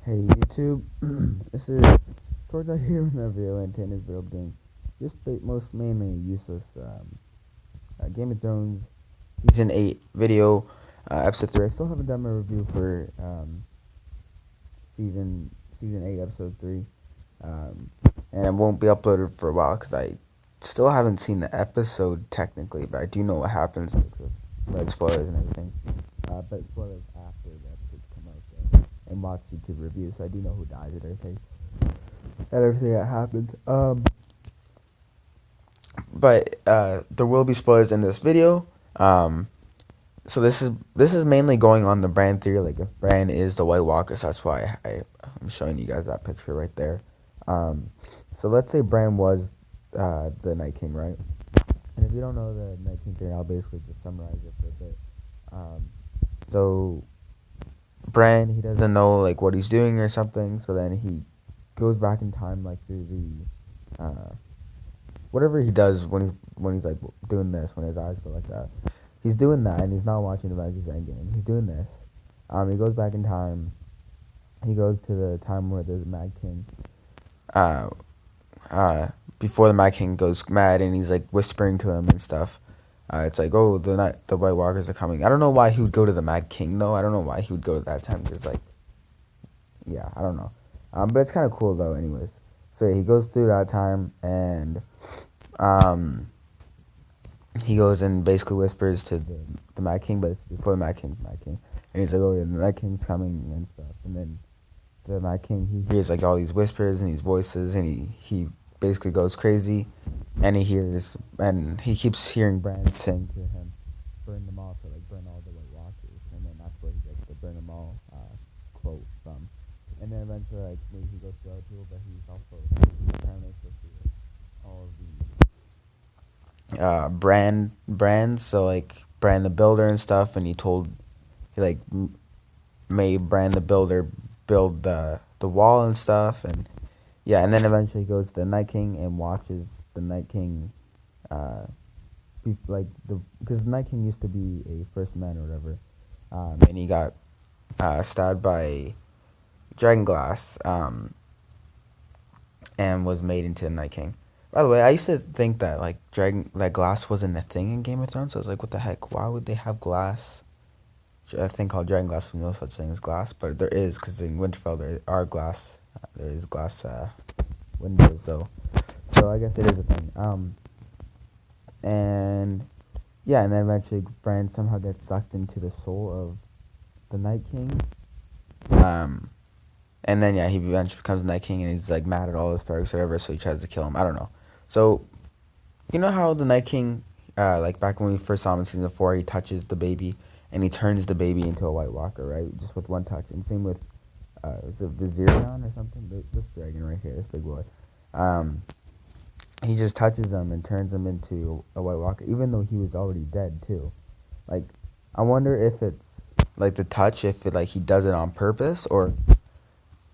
Hey YouTube, this is TorqueDawg here with another video, and today's video doing just the most mainly useless Game of Thrones Season 8 video, Episode 3. I still haven't done my review for Season 8, Episode 3, and it won't be uploaded for a while because I still haven't seen the episode technically, but I do know what happens, like spoilers and everything, but spoilers after the episodes come out, so, and watch YouTube reviews, so I do know who dies and everything that happens. But there will be spoilers in this video. So this is mainly going on the Bran theory, like if Bran is the White Walker, so that's why I'm showing you guys that picture right there. So let's say Bran was the Night King, right? And if you don't know the Night King theory, I'll basically just summarize it for a bit. So Bran, he doesn't know like what he's doing or something, so then he goes back in time, like through the whatever he does when he's like doing this, when his eyes go like that. He's doing that, and he's not watching Avengers Endgame. He's doing this. He goes back in time. He goes to the time where there's a Mad King. Before the Mad King goes mad, and he's like whispering to him and stuff. It's like, oh, the White Walkers are coming. I don't know why he would go to the Mad King though. I don't know why he would go to that time, because like, yeah, I don't know. But it's kind of cool though. Anyways, so yeah, he goes through that time, and he goes and basically whispers to the Mad King, but it's before the Mad King, and he's like, oh yeah, the Mad King's coming and stuff, and then the Mad King, he hears like all these whispers and these voices, and he basically goes crazy, and he keeps hearing Bran saying to him, burn them all, so like burn all the White Walkers, and then that's where he gets the burn them all quote from, and then eventually like maybe he goes to other people, but he's also apparently supposed to all of the brands, so like Bran the Builder and stuff, and he like made Bran the Builder build the wall and stuff, and yeah, and then eventually he goes to the Night King and watches the Night King, because the Night King used to be a first man or whatever, and he got stabbed by dragon glass, and was made into the Night King. By the way, I used to think that like glass wasn't a thing in Game of Thrones. So I was like, what the heck? Why would they have glass? A thing called dragon glass. There's no such thing as glass, but there is, because in Winterfell there are glass. There is glass windows, so I guess it is a thing. And yeah, and then eventually Bran somehow gets sucked into the soul of the Night King. And then yeah, he eventually becomes the Night King, and he's like mad at all the Starks or whatever, so he tries to kill him. I don't know. So you know how the Night King, like back when we first saw him in season 4, he touches the baby and he turns the baby into a White Walker, right? Just with one touch. And same with is it Viserion or something? This dragon right here, this big boy. He just touches them and turns them into a White Walker, even though he was already dead too. Like, I wonder if it's like the touch, if it like he does it on purpose, or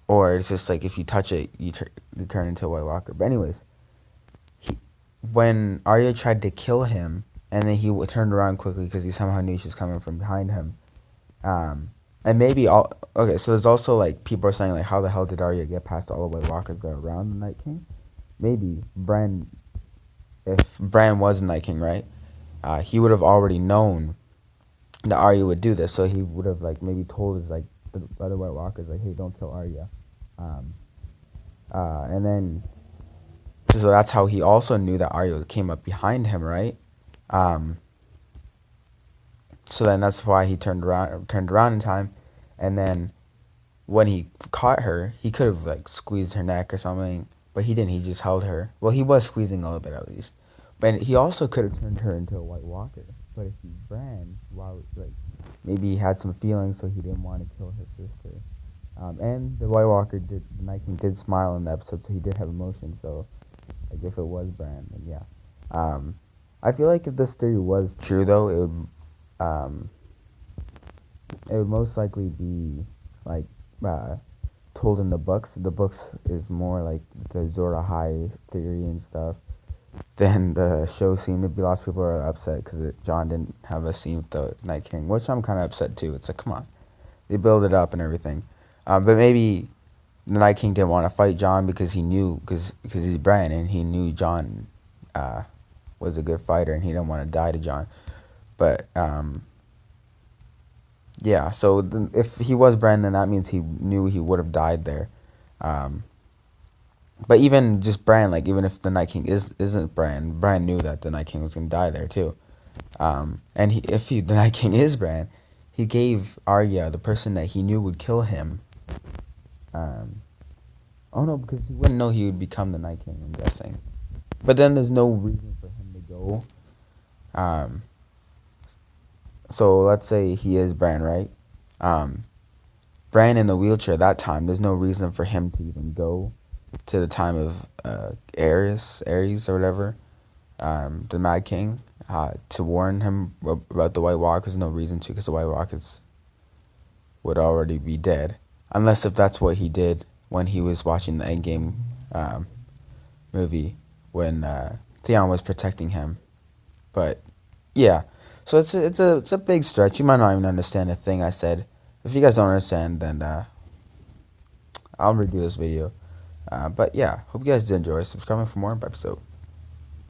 it's just like if you touch it, you turn into a White Walker. But anyways, when Arya tried to kill him, and then he turned around quickly because he somehow knew she was coming from behind him. And maybe okay, so there's also like people are saying like, how the hell did Arya get past all the White Walkers that are around the Night King? Maybe if Bran was the Night King, right? He would have already known that Arya would do this, so he would have like maybe told his like the other White Walkers like, hey, don't kill Arya. And then so that's how he also knew that Arya came up behind him, right? So then that's why he turned around in time, and then when he caught her, he could have like squeezed her neck or something, but he didn't. He just held her. Well, he was squeezing a little bit at least, but he also could have turned her into a White Walker. But if he ran, like maybe he had some feelings, so he didn't want to kill his sister. And the White Walker the Night King did smile in the episode, so he did have emotion. So like if it was Bran, then yeah. I feel like if this theory was true though, it would most likely be like told in the books. The books is more like the Zora High theory and stuff than the show seemed to be. Lots of people are upset because Jon didn't have a scene with the Night King, which I'm kind of upset too. It's like, come on, they build it up and everything, but maybe the Night King didn't want to fight Jon because he knew, because he's Bran, and he knew Jon was a good fighter, and he didn't want to die to Jon. But yeah, so if he was Bran, then that means he knew he would have died there. But even just Bran, like, even if the Night King isn't Bran, Bran knew that the Night King was gonna die there too. And the Night King is Bran, he gave Arya, the person that he knew would kill him. Oh no, because he wouldn't know he would become the Night King, I'm guessing. But then there's no reason for him to go. So let's say he is Bran, right? Bran in the wheelchair that time, there's no reason for him to even go to the time of Ares or whatever, the Mad King, to warn him about the White Walkers. There's no reason to, because the White Walkers would already be dead. Unless if that's what he did when he was watching the Endgame movie, when Theon was protecting him. But yeah, so it's a big stretch. You might not even understand a thing I said. If you guys don't understand, then I'll redo this video. But yeah, hope you guys did enjoy. Subscribe for more episode.